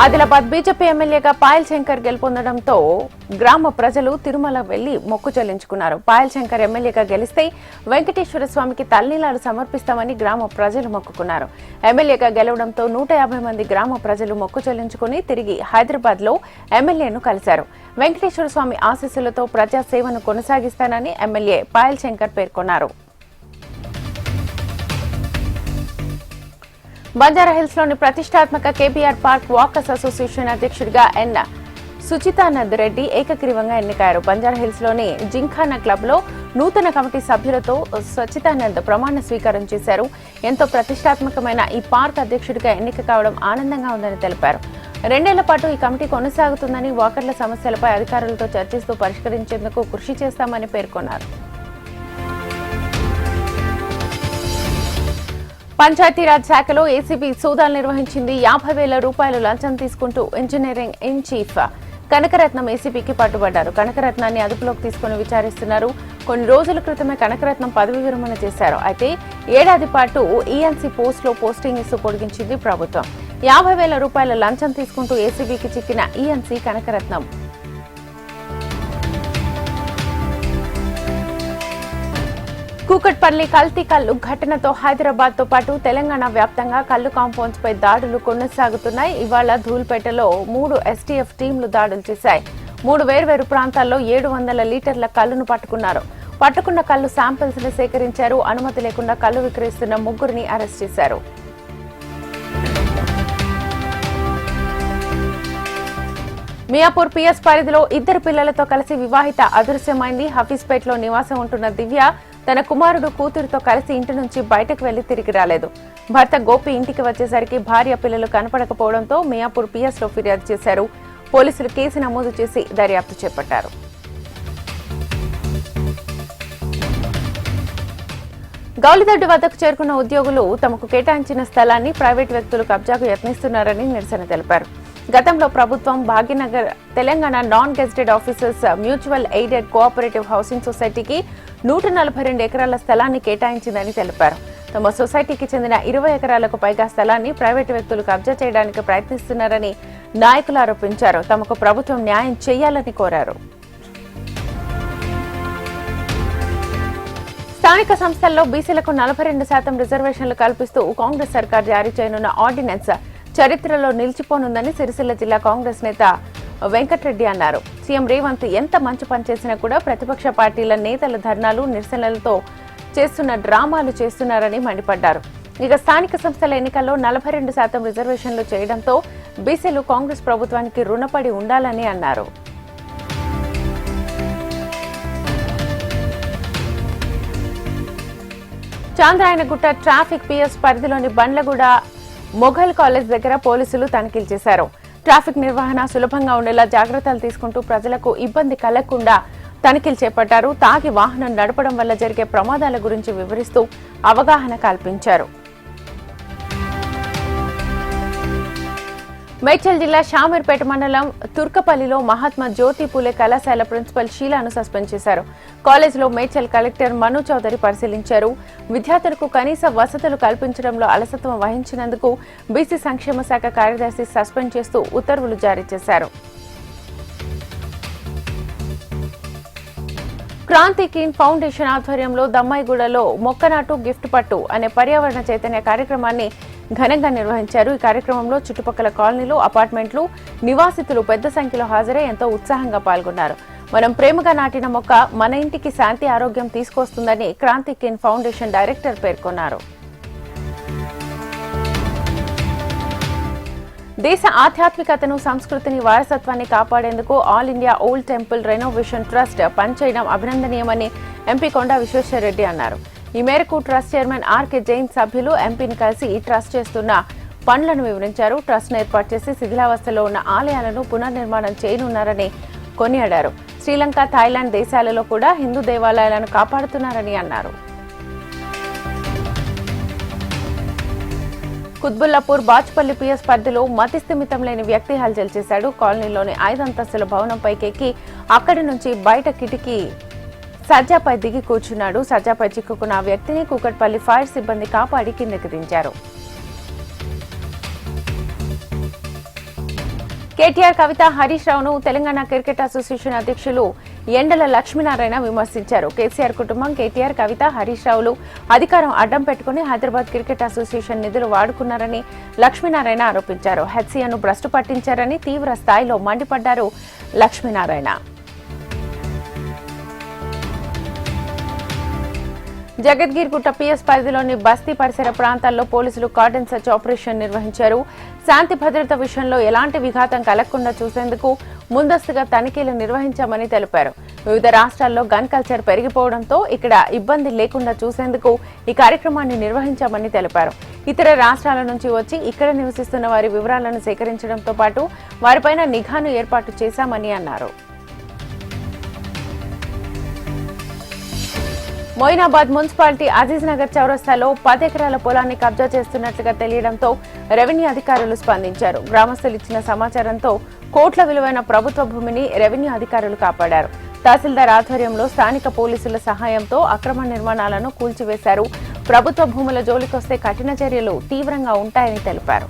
Adilabad BJP ఎమ్మెల్యేగా పాయల్ శంకర్ గెలుపొందడంతో గ్రామ ప్రజలు తిరుమల వెళ్లి మొక్కు చెల్లించుకున్నారు. పాయల్ శంకర్ ఎమ్మెల్యేగా గెలిస్తే వెంకటేశ్వర స్వామికి తల్లిలాలు సమర్పిస్తామని గ్రామ ప్రజలు మొక్కుకున్నారు. ఎమ్మెల్యేగా గెలవడంతో 150 మంది గ్రామ ప్రజలు మొక్కు చెల్లించుకుని తిరిగి హైదరాబాద్ లో ఎమ్మెల్యేను కలిశారు. వెంకటేశ్వర స్వామి ఆశీస్సులతో ప్రజా సేవను కొనసాగిస్తానని ఎమ్మెల్యే పాయల్ శంకర్ పేర్కొన్నారు. బంజారాహిల్స్ లోని ప్రతిష్టాత్మక కేబీఆర్ పార్క్ వాకర్స్ అసోసియేషన్ అధ్యక్షుడిగా ఎన్ సుచితానంద్ రెడ్డి ఏకగ్రీవంగా ఎన్నికయ్యారు. బంజారాహిల్స్ లోని జింఖానా క్లబ్ లో నూతన కమిటీ సభ్యులతో సుచితానంద్ ప్రమాణ స్వీకారం చేశారు. ఎంతో ప్రతిష్టాత్మకమైన ఈ పార్క్ అధ్యక్షుడిగా ఎన్నిక కావడం ఆనందంగా ఉందని తెలిపారు. 2 ఏళ్ల పాటు ఈ కమిటీ కొనసాగుతుందని, వాకర్ల సమస్యలపై అధికారులతో చర్చిస్తూ పరిష్కరించేందుకు కృషి చేస్తామని పేర్కొన్నారు. పంచాయతీరాజ్ శాఖలో ఏసీబీ సోదాలు నిర్వహించింది. 50,000 రూపాయలు లంచం తీసుకుంటూ ఇంజనీరింగ్ ఇన్ చీఫ్ కనకరత్నం ఏసీబీకి పట్టుబడ్డారు. కనకరత్నాన్ని అదుపులోకి తీసుకుని విచారిస్తున్నారు. కొన్ని రోజుల క్రితమే కనకరత్నం పదవి విరమణ చేశారు. అయితే ఏడాది పాటు ఈఎన్సీ పోస్టులో పోస్టింగ్ ఇస్తూ పొడిగించింది ప్రభుత్వం. 50,000 రూపాయల లంచం తీసుకుంటూ ఏసీబీకి చిక్కిన ఈఎన్సీ కనకరత్నం కూకట్పల్లి కల్తీ కల్లు ఘటనతో హైదరాబాద్ తో పాటు తెలంగాణ వ్యాప్తంగా కల్లు కాంపౌండ్స్ పై దాడులు కొనసాగుతున్నాయి. ఇవాళ ధూల్పేటలో 3 ఎస్టీఎఫ్ టీంలు దాడులు చేశాయి. 3 వేర్వేరు ప్రాంతాల్లో 700 లీటర్ల కల్లును పట్టుకున్నారు. పట్టుకున్న కల్లు శాంపిల్స్ ని సేకరించారు. అనుమతి లేకుండా కల్లు విక్రయిస్తున్న 3 అరెస్ట్ చేశారు. మియాపూర్ పిఎస్ పరిధిలో 2 పిల్లలతో కలిసి వివాహిత అదృశ్యమైంది. హఫీజ్పేటలో నివాసం ఉంటున్న దివ్య తన కుమారుడు కూతురుతో కలిసి ఇంటి నుంచి బయటకు వెళ్లి తిరిగి రాలేదు. భర్త గోపి ఇంటికి వచ్చేసరికి భార్య పిల్లలు కనపడకపోవడంతో మియాపూర్ పిఎస్ లో ఫిర్యాదు చేశారు. పోలీసులు కేసు నమోదు చేసి దర్యాప్తు చేపట్టారు. గౌలిదొడ్డి వద్దకు చేరుకున్న ఉద్యోగులు తమకు కేటాయించిన స్థలాన్ని ప్రైవేటు వ్యక్తులు కబ్జాకు యత్నిస్తున్నారని నిరసన తెలిపారు. గతంలో ప్రభుత్వం Bhagyanagar Telangana non gazetted officers mutual aided cooperative housing సొసైటీకి 142 ఎకరాల స్థలాన్ని కేటాయించిందని తెలిపారు. తమ సొసైటీకి చెందిన 20 ఎకరాలకు పైగా స్థలాన్ని ప్రైవేటు వ్యక్తులు కబ్జా చేయడానికి ప్రయత్నిస్తున్నారని నాయకులు ఆరోపించారు. తమకు ప్రభుత్వం న్యాయం చేయాలని కోరారు. స్థానిక సంస్థల్లో బీసీలకు 42% రిజర్వేషన్లు కల్పిస్తూ కాంగ్రెస్ సర్కార్ జారీ చేయనున్న ఆర్డినెన్స్ చరిత్రలో నిలిచిపోనుందని సిరిసిల్ల జిల్లా కాంగ్రెస్ నేత వెంకటరెడ్డి అన్నారు. సీఎం రేవంత్ ఎంత మంచి పని చేసినా కూడా ప్రతిపక్ష పార్టీల నేతల ధర్నాలు, నిరసనలతో చేస్తున్న డ్రామాలు చేస్తున్నారని మండిపడ్డారు. ఇక స్థానిక సంస్థల ఎన్నికల్లో 42% రిజర్వేషన్లు చేయడంతో బీసీలు కాంగ్రెస్ ప్రభుత్వానికి రుణపడి ఉండాలని అన్నారు. చాంద్రాయనగుట్ట ట్రాఫిక్ పిఎస్ పరిధిలోని బండ్లగూడ మొఘల్ కాలేజ్ దగ్గర పోలీసులు తనిఖీలు చేశారు. ట్రాఫిక్ నిర్వహణ సులభంగా ఉండేలా జాగ్రత్తలు తీసుకుంటూ ప్రజలకు ఇబ్బంది కలగకుండా తనిఖీలు చేపట్టారు. తాగి వాహనం నడపడం వల్ల జరిగే ప్రమాదాల గురించి వివరిస్తూ అవగాహన కల్పించారు. మేడ్చల్ జిల్లా షామీర్పేట మండలం తుర్కపల్లిలో మహాత్మా జ్యోతి పూలే కళాశాల ప్రిన్సిపల్ షీలాను సస్పెండ్ చేశారు. కాలేజీలో మేడ్చల్ కలెక్టర్ మను చౌదరి పరిశీలించారు. విద్యార్థులకు కనీస వసతులు కల్పించడంలో అలసత్వం వహించినందుకు బీసీ సంక్షేమ శాఖ కార్యదర్శి సస్పెండ్ చేస్తూ ఉత్తర్వులు జారీ చేశారు. క్రాంతి క్లీన్ ఫౌండేషన్ ఆధ్వర్యంలో దమ్మాయిగూడలో మొక్కనాటు గిఫ్ట్ పట్టు అనే పర్యావరణ చైతన్య కార్యక్రమాన్ని ఘనంగా నిర్వహించారు. ఈ కార్యక్రమంలో చుట్టుపక్కల కాలనీలు, అపార్ట్మెంట్లు నివాసితులు పెద్ద సంఖ్యలో హాజరై ఎంతో ఉత్సాహంగా పాల్గొన్నారు. మనం ప్రేమగా నాటిన మొక్క మన ఇంటికి శాంతి, ఆరోగ్యం తీసుకొస్తుందని క్రాంతి క్లీన్ ఫౌండేషన్ డైరెక్టర్ పేర్కొన్నారు. దేశ ఆధ్యాత్మికతను, సంస్కృతిని, వారసత్వాన్ని కాపాడేందుకు all India old temple renovation trust పనిచేయడం అభినందనీయమని ఎంపీ కొండా విశ్వేశ్వరరెడ్డి అన్నారు. ఈ మేరకు ట్రస్ట్ చైర్మన్ ఆర్కే జైన్ సభ్యులు ఎంపీని కలిసి ఈ ట్రస్ట్ చేస్తున్న పనులను వివరించారు. ట్రస్ట్ ఏర్పాటు చేసి శిథిలావస్థలో ఉన్న ఆలయాలను పునర్నిర్మాణం చేయనున్నారని కొనియాడారు. శ్రీలంక, థాయిలాండ్ దేశాలలో కూడా హిందూ దేవాలయాలను కాపాడుతున్నారని అన్నారు. కుత్బుల్లాపూర్ బాచ్పల్లి పిఎస్ పరిధిలో మతి స్థిమితం లేని వ్యక్తి హల్చల్ చేశాడు. కాలనీలోని 5 అంతస్తుల భవనంపైకెక్కి అక్కడి నుంచి బయట కిటికీ సజ్జాపై దిగి కూర్చున్నాడు. సజ్జాపై చిక్కుకున్న ఆ వ్యక్తిని కూకట్పల్లి ఫైర్ సిబ్బంది కాపాడి కిందకి దించారు. కేటీఆర్ కవిత హరీష్ రావును తెలంగాణ క్రికెట్ అసోసియేషన్ అధ్యక్షులు ఎండల లక్ష్మీనారాయణ విమర్శించారు. కేసీఆర్ కుటుంబం, కేటీఆర్, కవిత, హరీష్ రావులు అధికారం అడ్డం పెట్టుకుని హైదరాబాద్ క్రికెట్ అసోసియేషన్ నిధులు వాడుకున్నారని లక్ష్మీనారాయణ ఆరోపించారు. హెచ్సీఏను భ్రష్టు పట్టించారని తీవ్ర స్థాయిలో మండిపడ్డారు లక్ష్మీనారాయణ. జగద్గిరిగుట్ట పిఎస్ పరిధిలోని బస్తీ పరిసర ప్రాంతాల్లో పోలీసులు కార్డన్ సర్చ్ ఆపరేషన్ నిర్వహించారు. శాంతి భద్రత విషయంలో ఎలాంటి విఘాతం కలగకుండా చూసేందుకు ముందస్తుగా తనిఖీలు నిర్వహించామని తెలిపారు. వివిధ రాష్ట్రాల్లో గన్ కల్చర్ పెరిగిపోవడంతో ఇక్కడ ఇబ్బంది లేకుండా చూసేందుకు ఈ కార్యక్రమాన్ని నిర్వహించామని తెలిపారు. ఇతర రాష్ట్రాల నుంచి వచ్చి ఇక్కడ నివసిస్తున్న వారి వివరాలను సేకరించడంతో పాటు వారిపైన నిఘాను ఏర్పాటు చేశామని అన్నారు. మొయినాబాద్ మున్సిపాలిటీ అజీజ్ నగర్ చౌరస్తాలో 10 ఎకరాల పొలాన్ని కబ్జా చేస్తున్నట్లుగా తెలియడంతో రెవెన్యూ అధికారులు స్పందించారు. గ్రామస్తులు ఇచ్చిన సమాచారంతో కోట్ల విలువైన ప్రభుత్వ భూమిని రెవెన్యూ అధికారులు కాపాడారు. తహసీల్దార్ ఆధ్వర్యంలో స్థానిక పోలీసుల సహాయంతో అక్రమ నిర్మాణాలను కూల్చివేశారు. ప్రభుత్వ భూముల జోలికొస్తే కఠిన చర్యలు తీవ్రంగా ఉంటాయని తెలిపారు.